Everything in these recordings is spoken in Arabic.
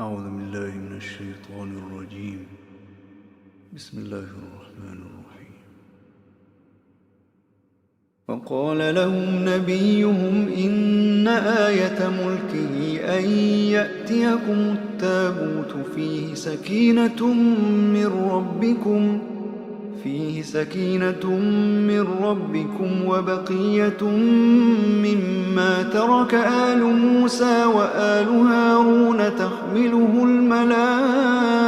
أعوذ بالله من الشيطان الرجيم. بسم الله الرحمن الرحيم. وقال لهم نبيهم إن آية ملكه أن يأتيكم التابوت فيه سكينة من ربكم وبقية مما ترك آل موسى وآل هارون تحمله الملائكة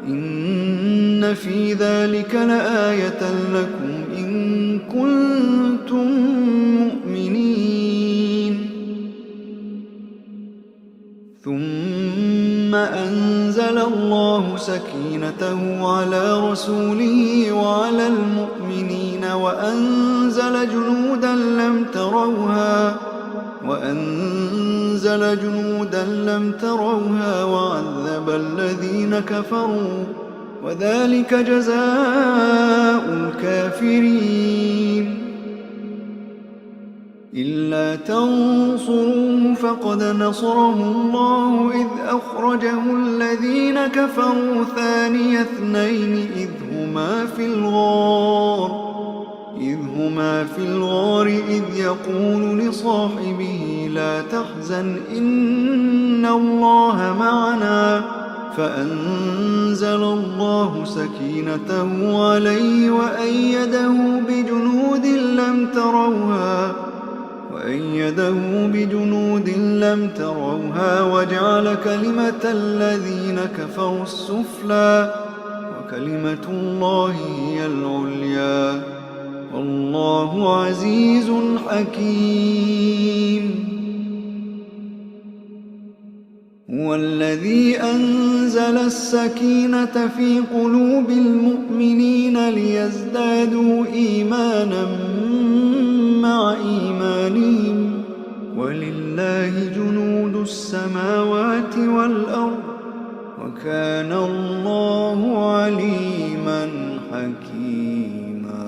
إن في ذلك لآية لكم إن كنتم مؤمنين. ثم أنزل الله سكينته على رسوله وعلى المؤمنين وأنزل جنودا لم تروها وعذب الذين كفروا وذلك جزاء الكافرين. إلا تنصروه فقد نصره الله إذ أخرجه الذين كفروا ثاني اثنين إذ هما في الغار إذ يقول لصاحبه لا تحزن إن الله معنا فأنزل الله سكينته عليه وأيده بجنود لم تروها وجعل كلمة الذين كفروا السفلى وكلمة الله هي العليا والله عزيز حكيم. هو الذي أنزل السكينة في قلوب المؤمنين ليزدادوا إيمانا مع إيمانهم ولله جنود السماوات والأرض وكان الله عليما حكيما.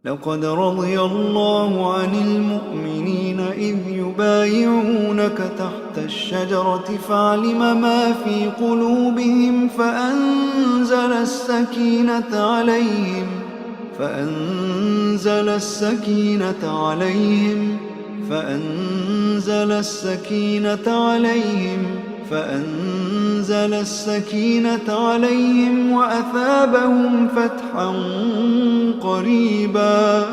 لقد رضي الله عن المؤمنين إذ يبايعونك تحت الشجرة فعلم ما في قلوبهم فأنزل السكينة عليهم وأثابهم فتحا قريبا.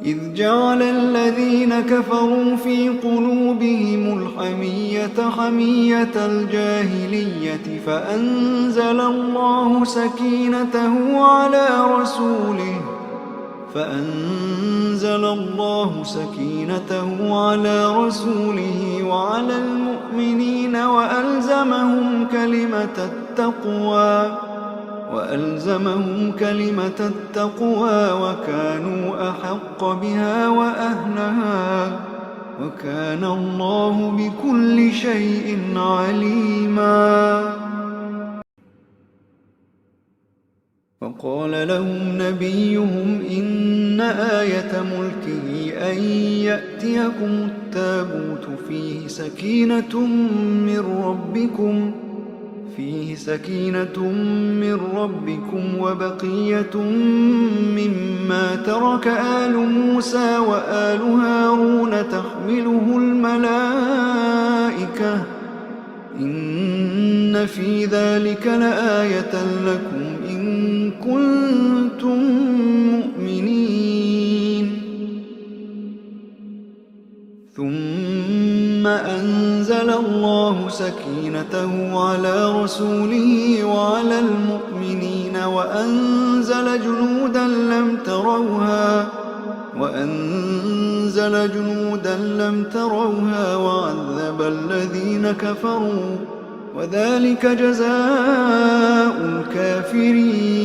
إذ جعل الذين كفروا في قلوبهم الحمية حمية الجاهلية فأنزل الله سكينته على رسوله وعلى المؤمنين وألزمهم كلمة التقوى وكانوا أحق بها وأهلها وكان الله بكل شيء عليما. وقال لهم نبيهم إن آية ملكه أن يأتيكم التابوت فيه سكينة من ربكم وبقية مما ترك آل موسى وآل هارون تحمله الملائكة إن في ذلك لآية لكم إن كنتم مؤمنين. ثم أنزل الله سكينته على رسوله وعلى المؤمنين وأنزل جنودا لم تروها وعذب الذين كفروا وذلك جزاء الكافرين.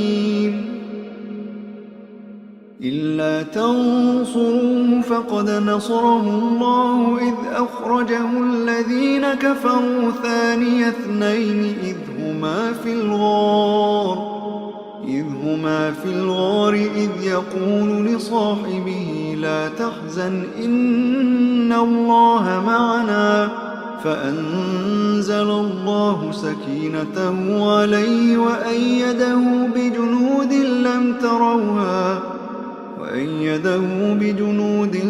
إلا تنصروه فقد نصره الله إذ أخرجه الذين كفروا ثاني اثنين إذ إذ هما في الغار إذ يقول لصاحبه لا تحزن إن الله معنا فأنزل الله سكينته عليه وأيده بجنود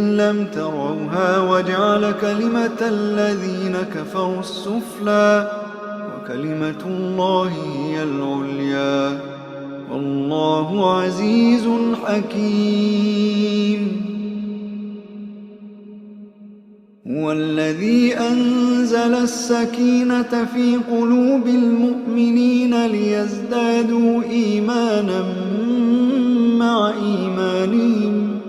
لم تروها وجعل كلمة الذين كفروا السفلى وكلمة الله هي العليا والله عزيز حكيم. هو الذي أنزل السكينة في قلوب المؤمنين ليزدادوا إيمانا مع إيمانهم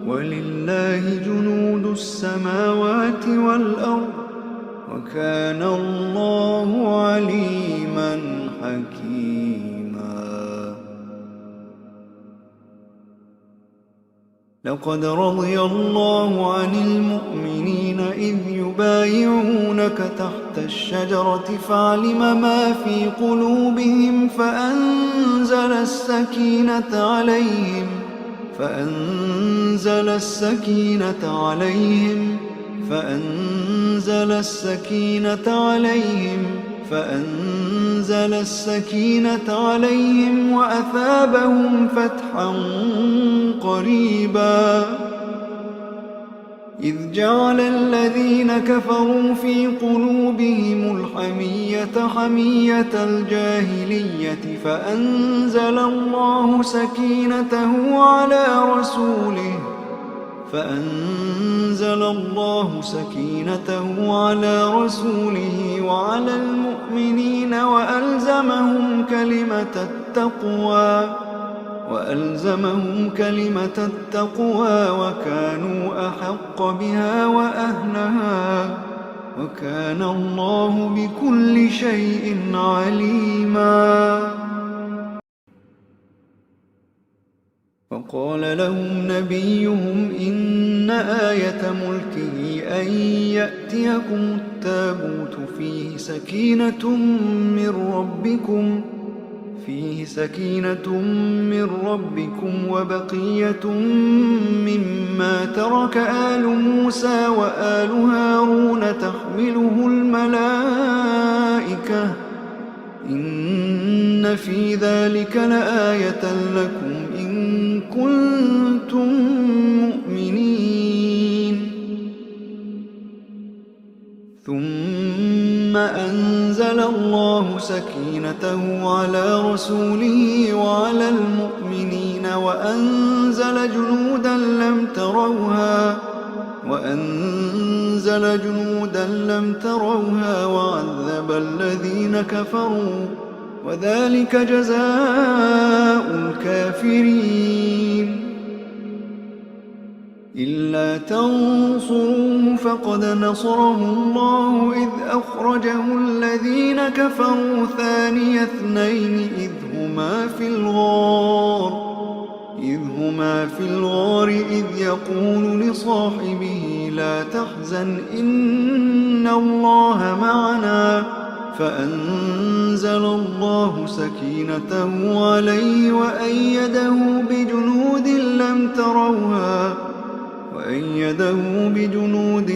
ولله جنود السماوات والأرض وكان الله عليما حكيما. لقد رضي الله عن المؤمنين إذ يبايعونك تحت الشجرة فعلم ما في قلوبهم فأنزل السكينة عليهم وأثابهم فتحا قريبا. إذ جعل الذين كفروا في قلوبهم الحمية حمية الجاهلية فأنزل الله سكينته على رسوله وعلى المؤمنين وألزمهم كلمة التقوى وكانوا أحق بها وأهلها وكان الله بكل شيء عليما. وقال لهم نبيهم إن آية ملكه أن يأتيكم التابوت فيه سكينة من ربكم وبقية مما ترك آل موسى وآل هارون تحمله الملائكة إن في ذلك لآية لكم إن كنتم مؤمنين. ثم أنزل الله سكينته على رسوله وعلى المؤمنين وأنزل جنودا لم تروها وعذب الذين كفروا وذلك جزاء الكافرين. إلا تنصروه فقد نصره الله إذ أخرجه الذين كفروا ثاني اثنين إذ هما في الغار إذ يقول لصاحبه لا تحزن إن الله معنا فأنزل الله سكينته عليه وأيده بجنود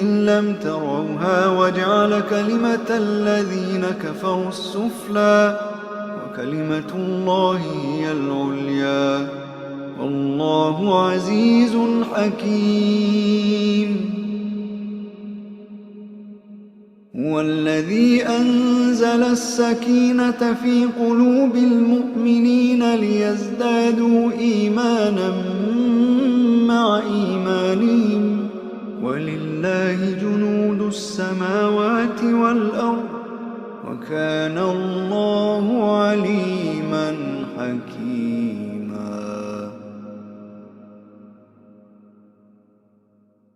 لم تروها وجعل كلمة الذين كفروا السفلى وكلمة الله هي العليا والله عزيز حكيم. هو الذي أنزل السكينة في قلوب المؤمنين ليزدادوا إيمانا مع إيمانهم ولله جنود السماوات والأرض وكان الله عليما حكيما.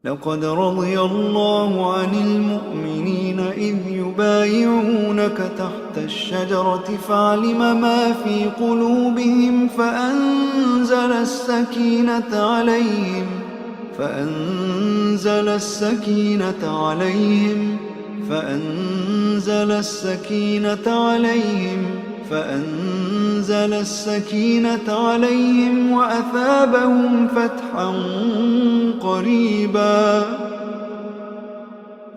لقد رضي الله عن المؤمنين إذ يبايعونك تحت الشجرة فعلم ما في قلوبهم فأنزل السكينة فأنزل السكينة عليهم وأثابهم فتحا قريبا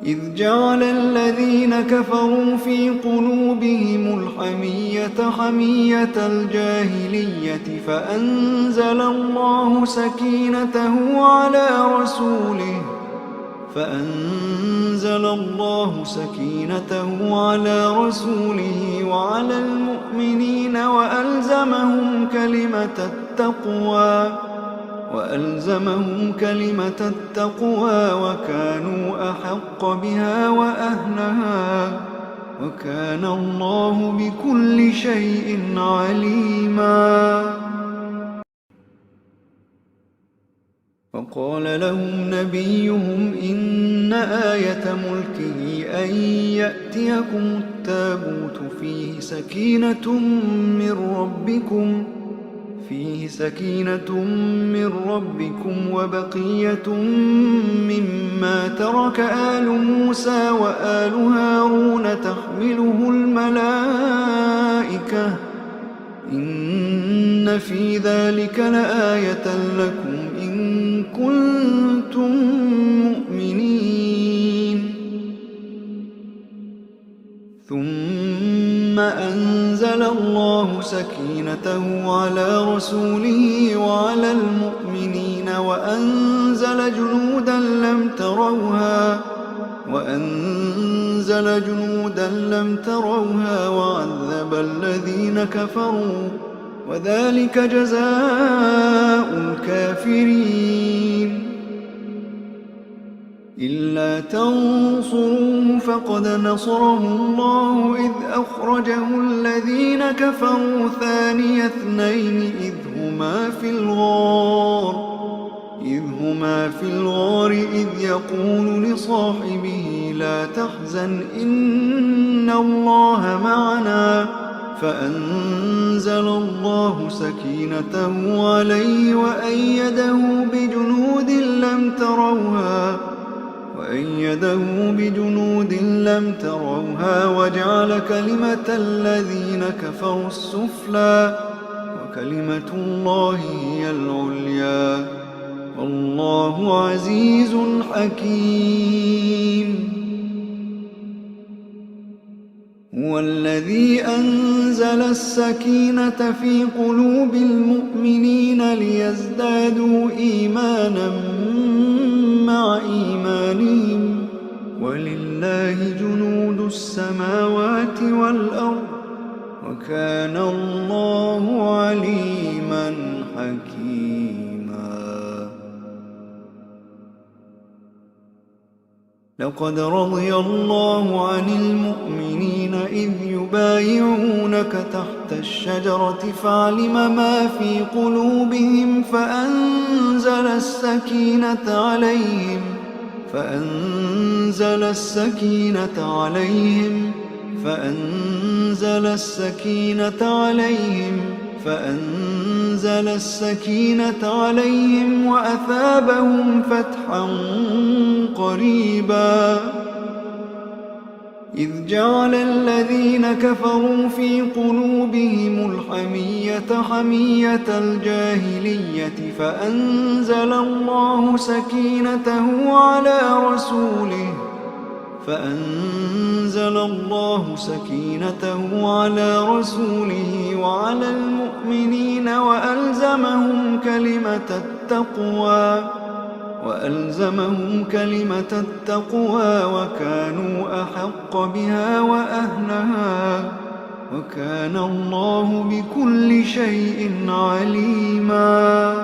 إذ جعل الذين كفروا في قلوبهم الحمية حمية الجاهلية فأنزل الله سكينته على رسوله وعلى المؤمنين وألزمهم كلمة التقوى وكانوا أحق بها وأهلها وكان الله بكل شيء عليما وقال لهم نبيهم إن آية ملكه أن يأتيكم التابوت فيه سكينة من ربكم وبقية مما ترك آل موسى وآل هارون تحمله الملائكة إن في ذلك لآية لكم إن كنتم مؤمنين ثم أنزل الله سكينته على رسوله وعلى المؤمنين وأنزل جنودا لم تروها وعذب الذين كفروا وذلك جزاء الكافرين إلا تنصروه فقد نصره الله إذ أخرجه الذين كفروا ثاني اثنين إذ هما في الغار إذ يقول لصاحبه لا تحزن إن الله معنا فأنزل الله سكينته عليه وأيده بجنود لم تروها وجعل كلمة الذين كفروا السفلى وكلمة الله هي العليا والله عزيز حكيم هو الذي أنزل السكينة في قلوب المؤمنين ليزدادوا إيمانا مع إيمانهم ولله جنود السماوات والأرض وكان الله عليما حكيما لقد رضي الله عن المؤمنين إذ يبايعونك تحت الشجرة فعلم ما في قلوبهم فأنزل السكينة عليهم وأثابهم فتحا قريبا إذ جعل الذين كفروا في قلوبهم الحمية حمية الجاهلية فأنزل الله سكينته على رسوله وعلى المؤمنين وألزمهم كلمة التقوى وكانوا أحق بها وأهلها وكان الله بكل شيء عليما